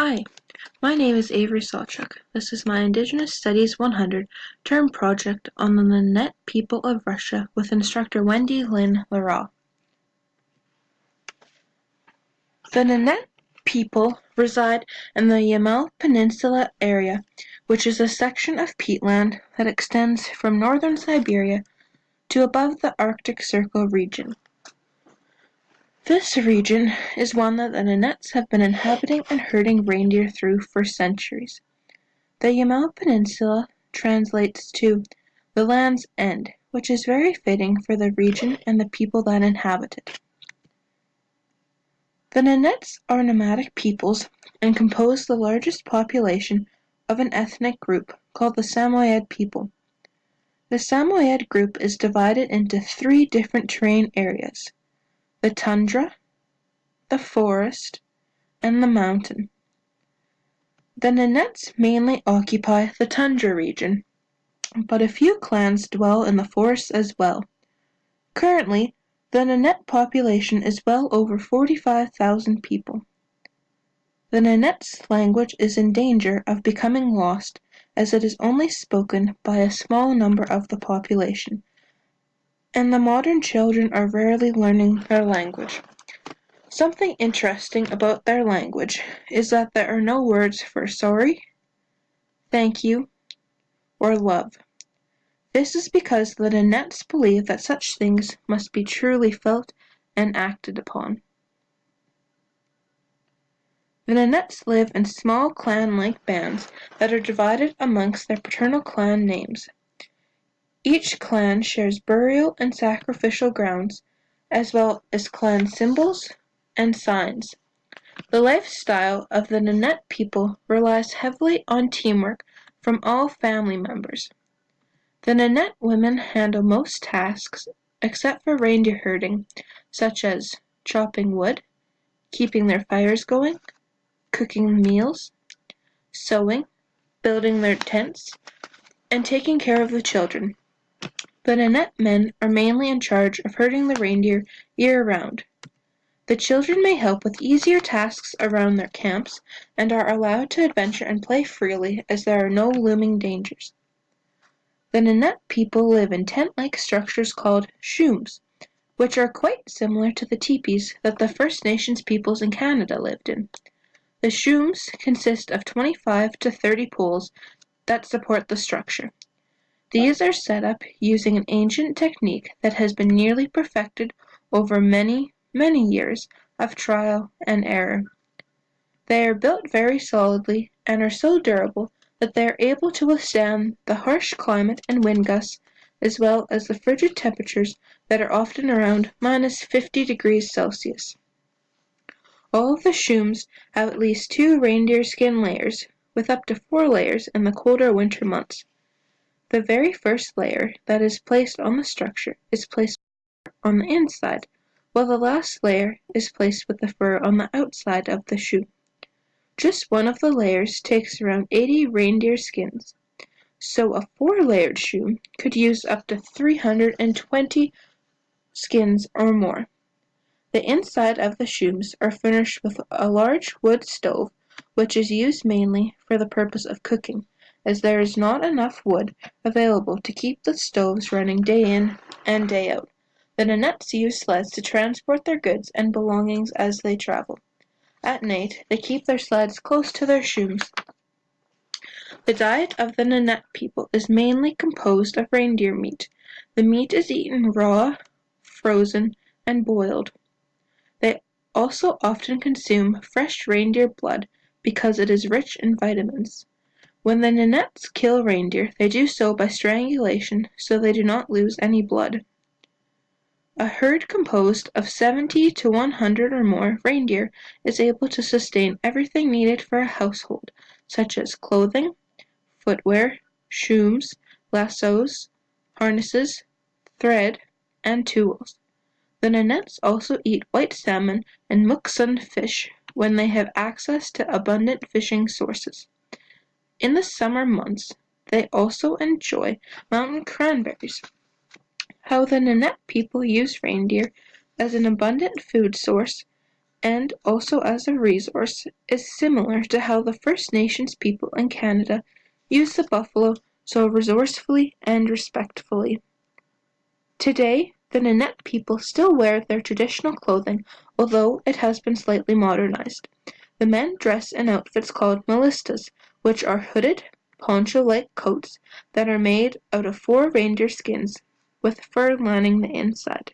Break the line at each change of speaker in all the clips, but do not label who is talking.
Hi, my name is Avery Sawchuk. This is my Indigenous Studies 100 term project on the Nenet people of Russia with instructor Wendy Lynn Lara. The Nenet people reside in the Yamal Peninsula area, which is a section of peatland that extends from northern Siberia to above the Arctic Circle region. This region is one that the Nenets have been inhabiting and herding reindeer through for centuries. The Yamal Peninsula translates to "the land's end", which is very fitting for the region and the people that inhabit it. The Nenets are nomadic peoples and compose the largest population of an ethnic group called the Samoyed people. The Samoyed group is divided into three different terrain areas: the tundra, the forest, and the mountain. The Nenets mainly occupy the tundra region, but a few clans dwell in the forests as well. Currently, the Nenet population is well over 45,000 people. The Nenets' language is in danger of becoming lost as it is only spoken by a small number of the population, and the modern children are rarely learning their language. Something interesting about their language is that there are no words for sorry, thank you, or love. This is because the Nenets believe that such things must be truly felt and acted upon. The Nenets live in small clan-like bands that are divided amongst their paternal clan names. Each clan shares burial and sacrificial grounds, as well as clan symbols and signs. The lifestyle of the Nenet people relies heavily on teamwork from all family members. The Nenet women handle most tasks except for reindeer herding, such as chopping wood, keeping their fires going, cooking meals, sewing, building their tents, and taking care of the children. The Nenet men are mainly in charge of herding the reindeer year-round. The children may help with easier tasks around their camps and are allowed to adventure and play freely as there are no looming dangers. The Nenet people live in tent-like structures called shooms, which are quite similar to the teepees that the First Nations peoples in Canada lived in. The shooms consist of 25 to 30 poles that support the structure. These are set up using an ancient technique that has been nearly perfected over many years of trial and error. They are built very solidly and are so durable that they are able to withstand the harsh climate and wind gusts, as well as the frigid temperatures that are often around -50°C. All of the shooms have at least 2 reindeer skin layers, with up to 4 layers in the colder winter months. The very first layer that is placed on the structure is placed on the inside, while the last layer is placed with the fur on the outside of the shoe. Just one of the layers takes around 80 reindeer skins, so a 4-layered shoe could use up to 320 skins or more. The inside of the shooms are furnished with a large wood stove, which is used mainly for the purpose of cooking, as there is not enough wood available to keep the stoves running day in and day out. The Nenets use sleds to transport their goods and belongings as they travel. At night, they keep their sleds close to their shooms. The diet of the Nenet people is mainly composed of reindeer meat. The meat is eaten raw, frozen, and boiled. They also often consume fresh reindeer blood because it is rich in vitamins. When the Nenets kill reindeer, they do so by strangulation so they do not lose any blood. A herd composed of 70 to 100 or more reindeer is able to sustain everything needed for a household, such as clothing, footwear, shooms, lassos, harnesses, thread, and tools. The Nenets also eat white salmon and muksun fish when they have access to abundant fishing sources. In the summer months, they also enjoy mountain cranberries. How the Nenet people use reindeer as an abundant food source and also as a resource, is similar to how the First Nations people in Canada use the buffalo so resourcefully and respectfully. Today, the Nenet people still wear their traditional clothing, although it has been slightly modernized. The men dress in outfits called malistas, which are hooded, poncho-like coats that are made out of 4 reindeer skins, with fur lining the inside.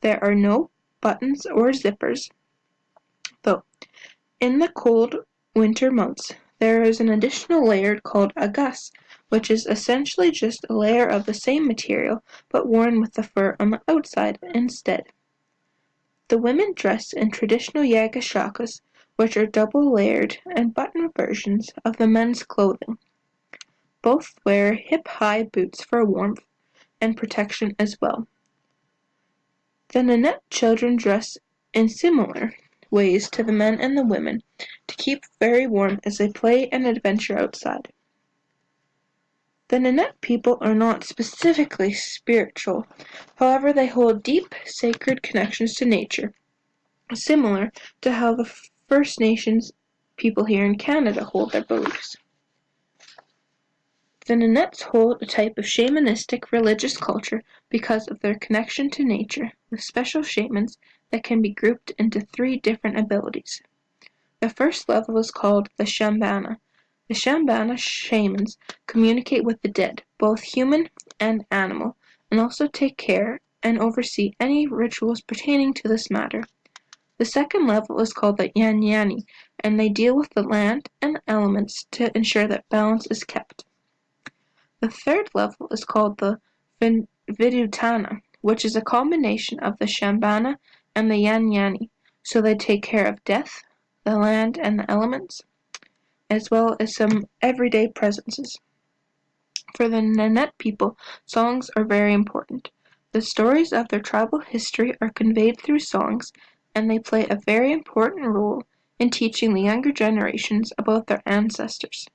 There are no buttons or zippers, though. In the cold winter months, there is an additional layer called a gus, which is essentially just a layer of the same material but worn with the fur on the outside instead. The women dress in traditional yagashakas, which are double-layered and buttoned versions of the men's clothing. Both wear hip-high boots for warmth and protection as well. The Nenet children dress in similar ways to the men and the women to keep very warm as they play and adventure outside. The Nenet people are not specifically spiritual, however they hold deep, sacred connections to nature, similar to how the First Nations people here in Canada hold their beliefs. The Nenets hold a type of shamanistic religious culture because of their connection to nature, with special shamans that can be grouped into 3 different abilities. The first level is called the Shambana. The Shambana shamans communicate with the dead, both human and animal, and also take care and oversee any rituals pertaining to this matter. The second level is called the Yanyani, and they deal with the land and the elements to ensure that balance is kept. The third level is called the Vidutana, which is a combination of the Shambana and the Yanyani, so they take care of death, the land and the elements, as well as some everyday presences. For the Nenet people, songs are very important. The stories of their tribal history are conveyed through songs, and they play a very important role in teaching the younger generations about their ancestors.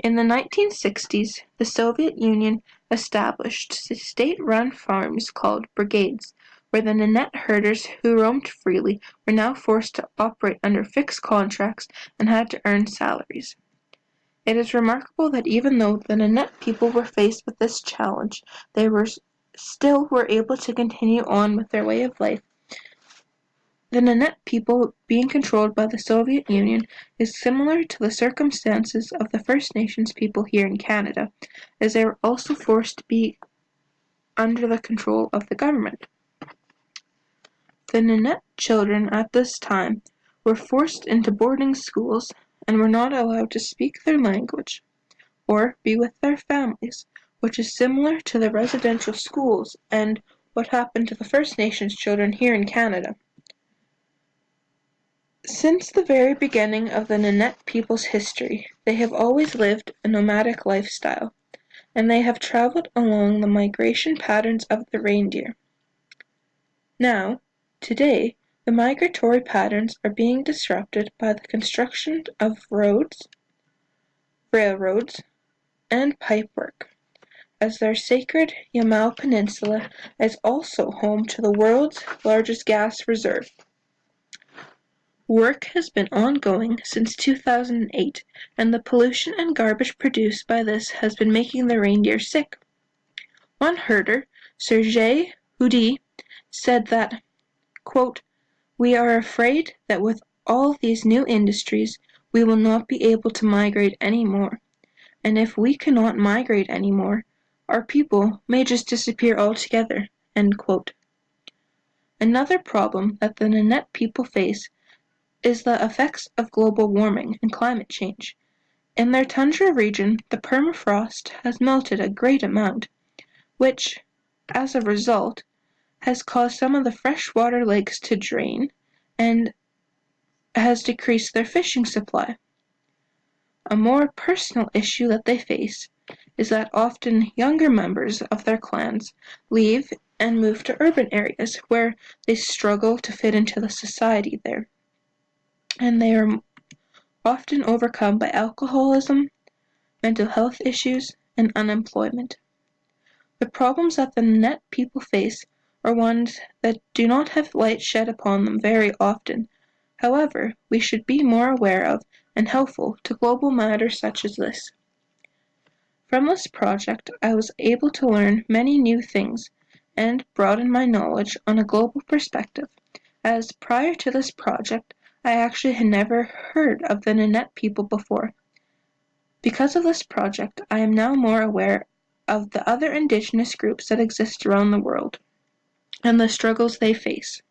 In the 1960s, the Soviet Union established state-run farms called brigades, where the Nenet herders who roamed freely were now forced to operate under fixed contracts and had to earn salaries. It is remarkable that even though the Nenet people were faced with this challenge, they still were able to continue on with their way of life. The Nenet people being controlled by the Soviet Union is similar to the circumstances of the First Nations people here in Canada, as they were also forced to be under the control of the government. The Nenet children at this time were forced into boarding schools and were not allowed to speak their language or be with their families, which is similar to the residential schools and what happened to the First Nations children here in Canada. Since the very beginning of the Nenet people's history, they have always lived a nomadic lifestyle, and they have traveled along the migration patterns of the reindeer. Now, today, the migratory patterns are being disrupted by the construction of roads, railroads, and pipework, as their sacred Yamal Peninsula is also home to the world's largest gas reserve. Work has been ongoing since 2008, and the pollution and garbage produced by this has been making the reindeer sick. One herder, Sergei Hudi, said that, quote, "We are afraid that with all these new industries, we will not be able to migrate anymore, and if we cannot migrate anymore, our people may just disappear altogether." End quote. Another problem that the Nenet people face is the effects of global warming and climate change. In their tundra region, the permafrost has melted a great amount, which, as a result, has caused some of the freshwater lakes to drain and has decreased their fishing supply. A more personal issue that they face is that often younger members of their clans leave and move to urban areas where they struggle to fit into the society there, and they are often overcome by alcoholism, mental health issues, and unemployment. The problems that the Nenet people face are ones that do not have light shed upon them very often, However, we should be more aware of and helpful to global matters such as this. From this project, I was able to learn many new things and broaden my knowledge on a global perspective, as prior to this project, I actually had never heard of the Nenet people before. Because of this project, I am now more aware of the other indigenous groups that exist around the world and the struggles they face.